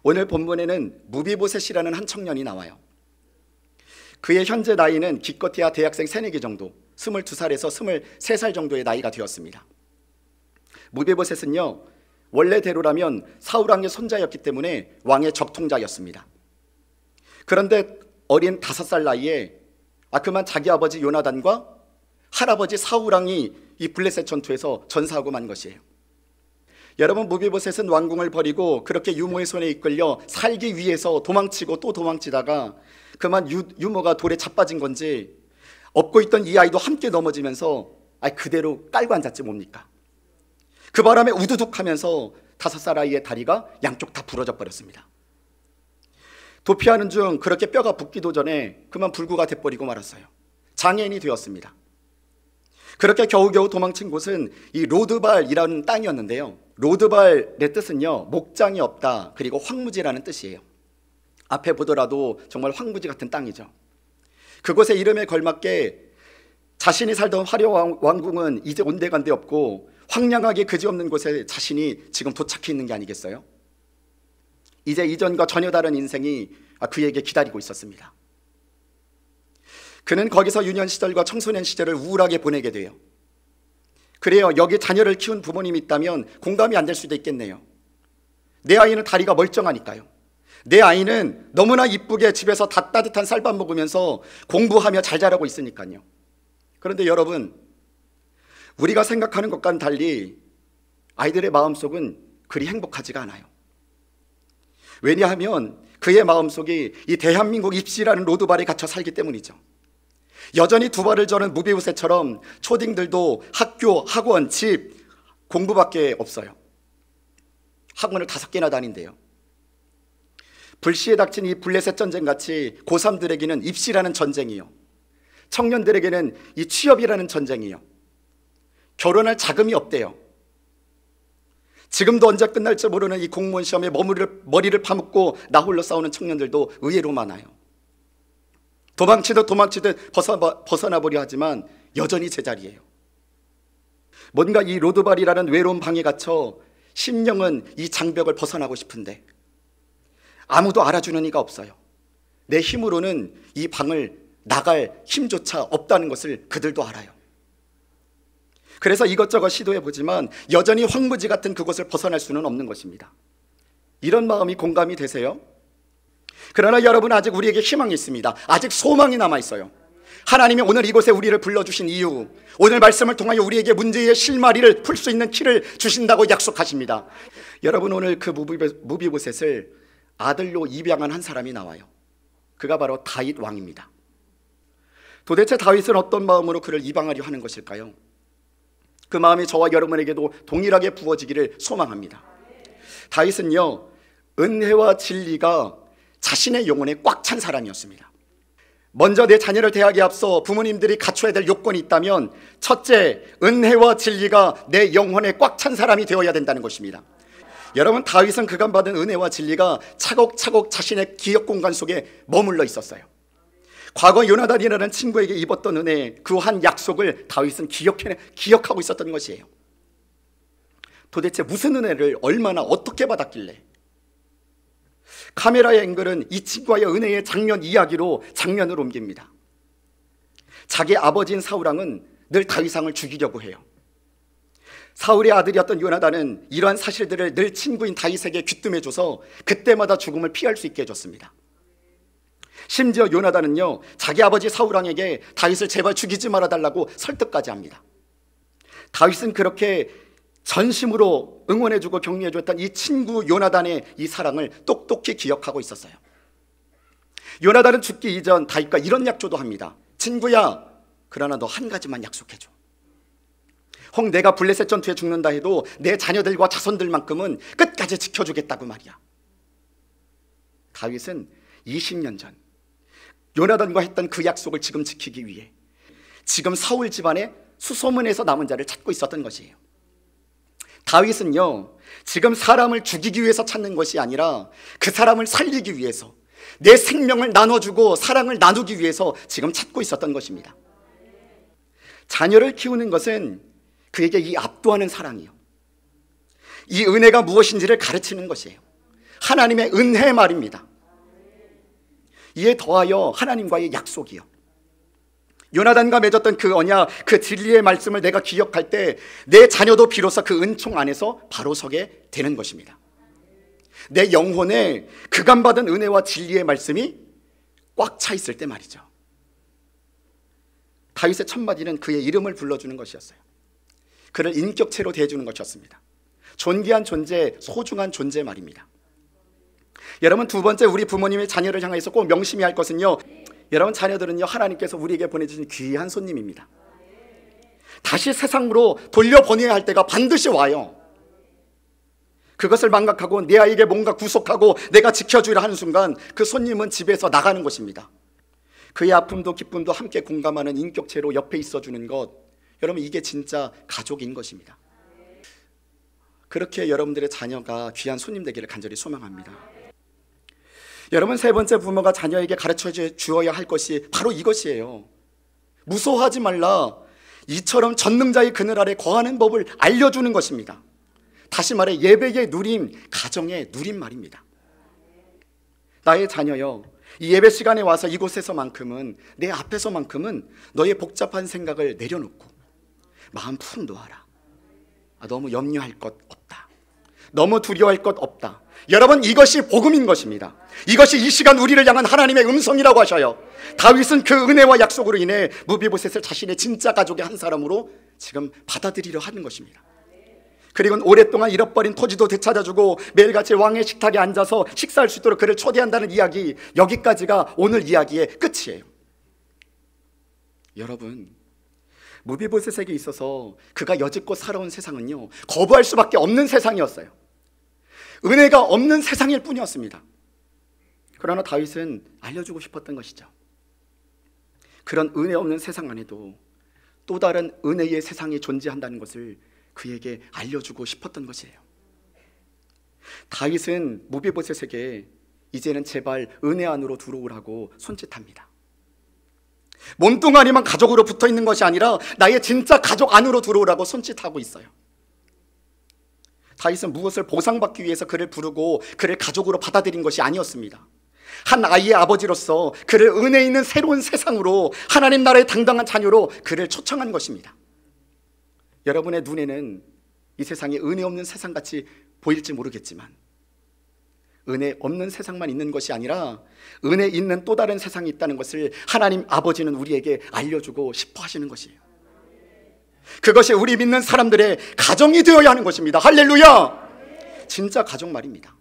오늘 본문에는 무비보셋이라는 한 청년이 나와요. 그의 현재 나이는 기껏해야 대학생 새내기 정도, 22살에서 23살 정도의 나이가 되었습니다. 무비보셋은요, 원래대로라면 사울 왕의 손자였기 때문에 왕의 적통자였습니다. 그런데 어린 5살 나이에 그만 자기 아버지 요나단과 할아버지 사울 왕이 이 블레셋 전투에서 전사하고 만 것이에요. 여러분, 무비보셋은 왕궁을 버리고 그렇게 유모의 손에 이끌려 살기 위해서 도망치고 또 도망치다가 그만 유모가 돌에 자빠진 건지 업고 있던 이 아이도 함께 넘어지면서 그대로 깔고 앉았지 뭡니까? 그 바람에 우두둑 하면서 5살 아이의 다리가 양쪽 다 부러져 버렸습니다. 도피하는 중 그렇게 뼈가 붙기도 전에 그만 불구가 돼버리고 말았어요. 장애인이 되었습니다. 그렇게 겨우겨우 도망친 곳은 이 로드발이라는 땅이었는데요, 로드발의 뜻은요, 목장이 없다, 그리고 황무지라는 뜻이에요. 앞에 보더라도 정말 황무지 같은 땅이죠. 그곳의 이름에 걸맞게 자신이 살던 화려한 왕궁은 이제 온데간데 없고 황량하게 그지없는 곳에 자신이 지금 도착해 있는 게 아니겠어요? 이제 이전과 전혀 다른 인생이 그에게 기다리고 있었습니다. 그는 거기서 유년 시절과 청소년 시절을 우울하게 보내게 돼요. 그래요, 여기 자녀를 키운 부모님이 있다면 공감이 안 될 수도 있겠네요. 내 아이는 다리가 멀쩡하니까요. 내 아이는 너무나 이쁘게 집에서 따뜻한 쌀밥 먹으면서 공부하며 잘 자라고 있으니까요. 그런데 여러분, 우리가 생각하는 것과는 달리 아이들의 마음속은 그리 행복하지가 않아요. 왜냐하면 그의 마음속이 이 대한민국 입시라는 로드발에 갇혀 살기 때문이죠. 여전히 두 발을 저는 무비보셋처럼 초딩들도 학교, 학원, 집, 공부밖에 없어요. 학원을 5개나 다닌대요. 불시에 닥친 이 블레셋 전쟁같이 고3들에게는 입시라는 전쟁이요, 청년들에게는 이 취업이라는 전쟁이요, 결혼할 자금이 없대요. 지금도 언제 끝날지 모르는 이 공무원 시험에 머리를 파묻고 나홀로 싸우는 청년들도 의외로 많아요. 도망치듯 벗어나보려 하지만 여전히 제자리예요. 뭔가 이 로드발이라는 외로운 방에 갇혀 심령은 이 장벽을 벗어나고 싶은데 아무도 알아주는 이가 없어요. 내 힘으로는 이 방을 나갈 힘조차 없다는 것을 그들도 알아요. 그래서 이것저것 시도해보지만 여전히 황무지 같은 그곳을 벗어날 수는 없는 것입니다. 이런 마음이 공감이 되세요? 그러나 여러분, 아직 우리에게 희망이 있습니다. 아직 소망이 남아있어요. 하나님이 오늘 이곳에 우리를 불러주신 이유, 오늘 말씀을 통하여 우리에게 문제의 실마리를 풀 수 있는 키를 주신다고 약속하십니다. 여러분, 오늘 그 무비보셋을 아들로 입양한 한 사람이 나와요. 그가 바로 다윗 왕입니다. 도대체 다윗은 어떤 마음으로 그를 입양하려 하는 것일까요? 그 마음이 저와 여러분에게도 동일하게 부어지기를 소망합니다. 다윗은요, 은혜와 진리가 자신의 영혼에 꽉 찬 사람이었습니다. 먼저 내 자녀를 대하기에 앞서 부모님들이 갖춰야 될 요건이 있다면 첫째, 은혜와 진리가 내 영혼에 꽉 찬 사람이 되어야 된다는 것입니다. 여러분, 다윗은 그간 받은 은혜와 진리가 차곡차곡 자신의 기억 공간 속에 머물러 있었어요. 과거 요나단이라는 친구에게 입었던 은혜, 그 한 약속을 다윗은 기억하고 있었던 것이에요. 도대체 무슨 은혜를 얼마나 어떻게 받았길래? 카메라의 앵글은 이 친구와의 은혜의 장면을 옮깁니다. 자기 아버지인 사울왕은 늘 다윗왕을 죽이려고 해요. 사울의 아들이었던 요나단은 이러한 사실들을 늘 친구인 다윗에게 귀뜸해줘서 그때마다 죽음을 피할 수 있게 해줬습니다. 심지어 요나단은요, 자기 아버지 사울왕에게 다윗을 제발 죽이지 말아달라고 설득까지 합니다. 다윗은 그렇게 전심으로 응원해주고 격려해줬던 이 친구 요나단의 이 사랑을 똑똑히 기억하고 있었어요. 요나단은 죽기 이전 다윗과 이런 약조도 합니다. 친구야, 그러나 너 한 가지만 약속해줘. 혹 내가 블레셋 전투에 죽는다 해도 내 자녀들과 자손들만큼은 끝까지 지켜주겠다고 말이야. 다윗은 20년 전 요나단과 했던 그 약속을 지금 지키기 위해 지금 사울 집안의 수소문에서 남은 자를 찾고 있었던 것이에요. 다윗은요, 지금 사람을 죽이기 위해서 찾는 것이 아니라 그 사람을 살리기 위해서, 내 생명을 나눠주고 사랑을 나누기 위해서 지금 찾고 있었던 것입니다. 자녀를 키우는 것은 그에게 이 압도하는 사랑이요, 이 은혜가 무엇인지를 가르치는 것이에요. 하나님의 은혜 말입니다. 이에 더하여 하나님과의 약속이요. 요나단과 맺었던 그 언약, 그 진리의 말씀을 내가 기억할 때 내 자녀도 비로소 그 은총 안에서 바로 서게 되는 것입니다. 내 영혼에 그감받은 은혜와 진리의 말씀이 꽉 차 있을 때 말이죠. 다윗의 첫 마디는 그의 이름을 불러주는 것이었어요. 그를 인격체로 대해주는 것이었습니다. 존귀한 존재, 소중한 존재 말입니다. 여러분, 두 번째, 우리 부모님의 자녀를 향해서 꼭 명심해야 할 것은요, 여러분, 자녀들은요 하나님께서 우리에게 보내주신 귀한 손님입니다. 다시 세상으로 돌려보내야 할 때가 반드시 와요. 그것을 망각하고 내 아이에게 뭔가 구속하고 내가 지켜주려 하는 순간 그 손님은 집에서 나가는 것입니다. 그의 아픔도 기쁨도 함께 공감하는 인격체로 옆에 있어주는 것, 여러분, 이게 진짜 가족인 것입니다. 그렇게 여러분들의 자녀가 귀한 손님 되기를 간절히 소망합니다. 여러분, 세 번째, 부모가 자녀에게 가르쳐 주어야 할 것이 바로 이것이에요. 무서워하지 말라. 이처럼 전능자의 그늘 아래 거하는 법을 알려주는 것입니다. 다시 말해 예배의 누림, 가정의 누림 말입니다. 나의 자녀여, 이 예배 시간에 와서 이곳에서만큼은, 내 앞에서만큼은 너의 복잡한 생각을 내려놓고 마음 푹 놓아라. 너무 염려할 것 없다. 너무 두려워할 것 없다. 여러분, 이것이 복음인 것입니다. 이것이 이 시간 우리를 향한 하나님의 음성이라고 하셔요. 다윗은 그 은혜와 약속으로 인해 무비보셋을 자신의 진짜 가족의 한 사람으로 지금 받아들이려 하는 것입니다. 그리고 오랫동안 잃어버린 토지도 되찾아주고 매일같이 왕의 식탁에 앉아서 식사할 수 있도록 그를 초대한다는 이야기, 여기까지가 오늘 이야기의 끝이에요. 여러분, 무비보셋에게 있어서 그가 여지껏 살아온 세상은요, 거부할 수밖에 없는 세상이었어요. 은혜가 없는 세상일 뿐이었습니다. 그러나 다윗은 알려주고 싶었던 것이죠. 그런 은혜 없는 세상 안에도 또 다른 은혜의 세상이 존재한다는 것을 그에게 알려주고 싶었던 것이에요. 다윗은 무비보셋에게 이제는 제발 은혜 안으로 들어오라고 손짓합니다. 몸뚱아리만 가족으로 붙어있는 것이 아니라 나의 진짜 가족 안으로 들어오라고 손짓하고 있어요. 다윗은 무엇을 보상받기 위해서 그를 부르고 그를 가족으로 받아들인 것이 아니었습니다. 한 아이의 아버지로서 그를 은혜 있는 새로운 세상으로, 하나님 나라의 당당한 자녀로 그를 초청한 것입니다. 여러분의 눈에는 이 세상이 은혜 없는 세상같이 보일지 모르겠지만, 은혜 없는 세상만 있는 것이 아니라 은혜 있는 또 다른 세상이 있다는 것을 하나님 아버지는 우리에게 알려주고 싶어 하시는 것이에요. 그것이 우리 믿는 사람들의 가정이 되어야 하는 것입니다. 할렐루야! 진짜 가족 말입니다.